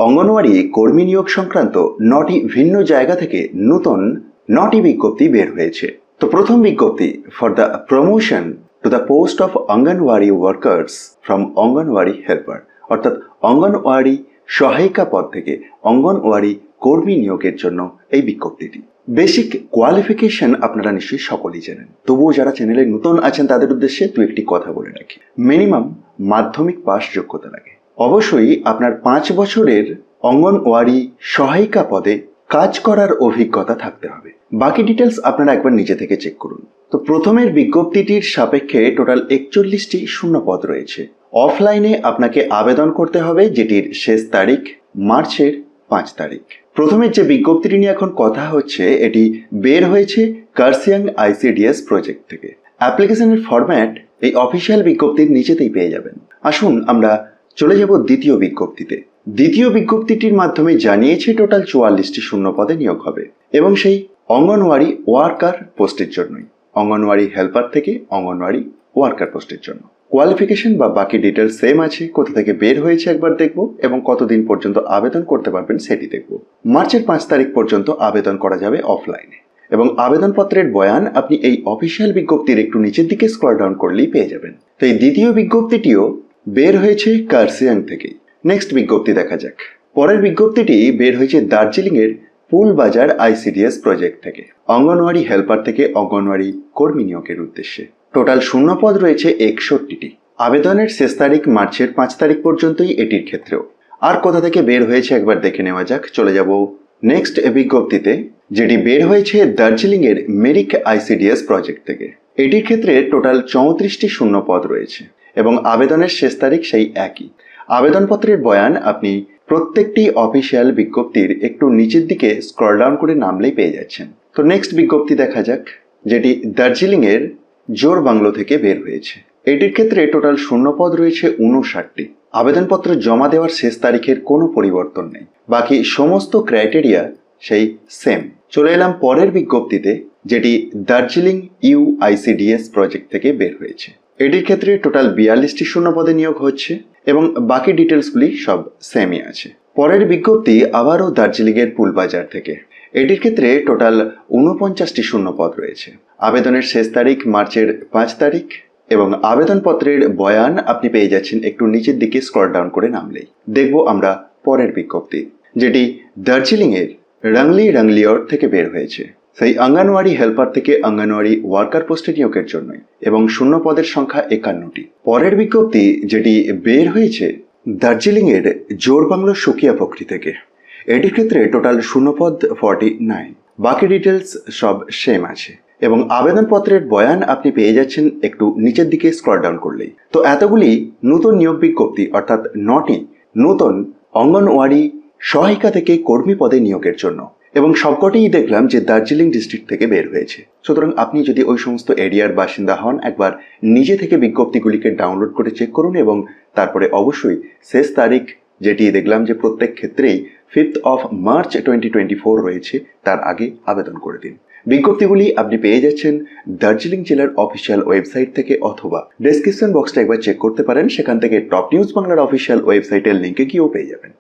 অঙ্গনওয়াড়ি কর্মী নিয়োগ সংক্রান্ত 9টি ভিন্ন জায়গা থেকে নতুন 9টি বিজ্ঞপ্তি বের হয়েছে। তো প্রথম বিজ্ঞপ্তি, for the promotion to the post of anganwadi workers from anganwadi helper, অর্থাৎ অঙ্গনওয়াড়ি সহায়িকা পদ থেকে অঙ্গনওয়াড়ি কর্মী নিয়োগের জন্য এই বিজ্ঞপ্তিটি। বেসিক কোয়ালিফিকেশন আপনারা নিশ্চয়ই সকলেই জানেন, তবুও যারা চ্যানেলে নতুন আছেন তাদের উদ্দেশ্যে দু একটি কথা বলে রাখি। মিনিমাম মাধ্যমিক পাস যোগ্যতা লাগে। অবশ্যই আপনার 5 বছরের অঙ্গনওয়াড়ি সহায়িকা পদে কাজ করার অভিজ্ঞতা থাকতে হবে। বাকি ডিটেলস আপনারা একবার নিজে থেকে চেক করুন। তো প্রথমের বিজ্ঞপ্তিটির সাপেক্ষে টোটাল 41টি শূন্য পদ রয়েছে। অফলাইনে আপনাকে আবেদন করতে হবে, যেটির শেষ তারিখ মার্চের 5 তারিখ। প্রথমের যে বিজ্ঞপ্তিটি নিয়ে এখন কথা হচ্ছে, এটি বের হয়েছে কার্সিয়াং আইসিডিএস প্রজেক্ট থেকে। অ্যাপ্লিকেশনের ফরম্যাট এই অফিসিয়াল বিজ্ঞপ্তির নিচেতেই পেয়ে যাবেন। আসুন আমরা চলে যাব দ্বিতীয় বিজ্ঞপ্তিতে। দ্বিতীয় বিজ্ঞপ্তিটির মাধ্যমে জানিয়েছে টোটাল 44টি শূন্য পদে নিয়োগ হবে এবং সেই অঙ্গনওয়াড়ি ওয়ার্কার পোস্টের জন্যই। অঙ্গনওয়াড়ি হেল্পার থেকে অঙ্গনওয়াড়ি ওয়ার্কার পোস্টের জন্য। কোয়ালিফিকেশন বা বাকি ডিটেলস সেম আছে। কোথা থেকে বের হয়েছে একবার দেখব এবং কতদিন পর্যন্ত আবেদন করতে পারবেন সেটি দেখব। মার্চের 5 তারিখ পর্যন্ত আবেদন করা যাবে অফলাইনে এবং আবেদনপত্রের বয়ান আপনি এই অফিসিয়াল বিজ্ঞপ্তির একটু নিচের দিকে স্ক্রল ডাউন করলেই পেয়ে যাবেন। তো এই দ্বিতীয় বিজ্ঞপ্তিটিও বের হয়েছে কার্সিয়াং থেকেই। নেক্সট বিজ্ঞপ্তি দেখা যাক। পরের বিজ্ঞপ্তিটি বের হয়েছে দার্জিলিংয়ের ফুলবাজার আইসিডিএস প্রজেক্ট থেকে, অঙ্গনওয়াড়ি হেল্পার থেকে অঙ্গনওয়াড়ি কর্মী নিয়োগের উদ্দেশ্যে। টোটাল শূন্য পদ রয়েছে 61টি। আবেদনের শেষ তারিখ মার্চের 5 তারিখ পর্যন্তই এটির ক্ষেত্রেও। আর কোথা থেকে বের হয়েছে একবার দেখে নেওয়া যাক। চলে যাব নেক্সট বিজ্ঞপ্তিতে, যেটি বের হয়েছে দার্জিলিংয়ের মেরিক আইসিডিএস প্রজেক্ট থেকে। এটির ক্ষেত্রে টোটাল 34টি শূন্য পদ রয়েছে এবং আবেদনের শেষ তারিখ সেই একই। আবেদনপত্রের বয়ান আপনি প্রত্যেকটি অফিসিয়াল বিজ্ঞপ্তির একটু নিচের দিকে স্ক্রল ডাউন করে নামলেই পেয়ে যাচ্ছেন। তো নেক্সট বিজ্ঞপ্তি দেখা যাক, যেটি দার্জিলিংয়ের জোর বাংলো থেকে বের হয়েছে। এটির ক্ষেত্রে টোটাল শূন্য পদ রয়েছে 59টি। আবেদনপত্র জমা দেওয়ার শেষ তারিখের কোনো পরিবর্তন নেই, বাকি সমস্ত ক্রাইটেরিয়া সেই সেম। চলে এলাম পরের বিজ্ঞপ্তিতে, যেটি দার্জিলিং ইউআইসিডিএস প্রজেক্ট থেকে বের হয়েছে। এটির ক্ষেত্রে টোটাল 42টি শূন্য পদে নিয়োগ হচ্ছে এবং বাকি ডিটেলসগুলি সব সেমই আছে। পরের বিজ্ঞপ্তি আবারও দার্জিলিংয়ের ফুলবাজার থেকে। এটির ক্ষেত্রে টোটাল 49টি শূন্য পদ রয়েছে। আবেদনের শেষ তারিখ মার্চের 5 তারিখ এবং আবেদনপত্রের বয়ান আপনি পেয়ে যাচ্ছেন একটু নিচের দিকে স্ক্রল ডাউন করে নামলেই। দেখব আমরা পরের বিজ্ঞপ্তি, যেটি দার্জিলিংয়ের রাংলিওর থেকে বের হয়েছে। সেই অঙ্গনওয়াড়ি হেল্পার থেকে অঙ্গনওয়াড়ি ওয়ার্কার পোস্টে নিয়োগের জন্যই এবং শূন্য পদের সংখ্যা 51টি। পরের বিজ্ঞপ্তি যেটি বের হয়েছে দার্জিলিংয়ের জোরবাংলো সুকিয়া পকরি থেকে। এটির ক্ষেত্রে টোটাল শূন্যপদ 49। বাকি ডিটেলস সব সেম আছে এবং আবেদনপত্রের বয়ান আপনি পেয়ে যাচ্ছেন একটু নিচের দিকে স্ক্রল ডাউন করলেই। তো এতগুলি নতুন নিয়োগ বিজ্ঞপ্তি, অর্থাৎ 9টি নতুন অঙ্গনওয়াড়ি সহায়িকা থেকে কর্মী পদে নিয়োগের জন্য এবং সবকটিই দেখলাম যে দার্জিলিং ডিস্ট্রিক্ট থেকে বের হয়েছে। সুতরাং আপনি যদি ওই সমস্ত এরিয়ার বাসিন্দা হন, একবার নিজে থেকে বিজ্ঞপ্তিগুলিকে ডাউনলোড করে চেক করুন এবং তারপরে অবশ্যই শেষ তারিখ, যেটি দেখলাম যে প্রত্যেক ক্ষেত্রেই 5 মার্চ 2024 রয়েছে, তার আগে আবেদন করে দিন। বিজ্ঞপ্তিগুলি আপনি পেয়ে যাচ্ছেন দার্জিলিং জেলার অফিসিয়াল ওয়েবসাইট থেকে, অথবা ডেসক্রিপশন বক্সটা একবার চেক করতে পারেন। সেখান থেকে টপ নিউজ বাংলার অফিসিয়াল ওয়েবসাইটের লিঙ্কে গিয়েও পেয়ে যাবেন।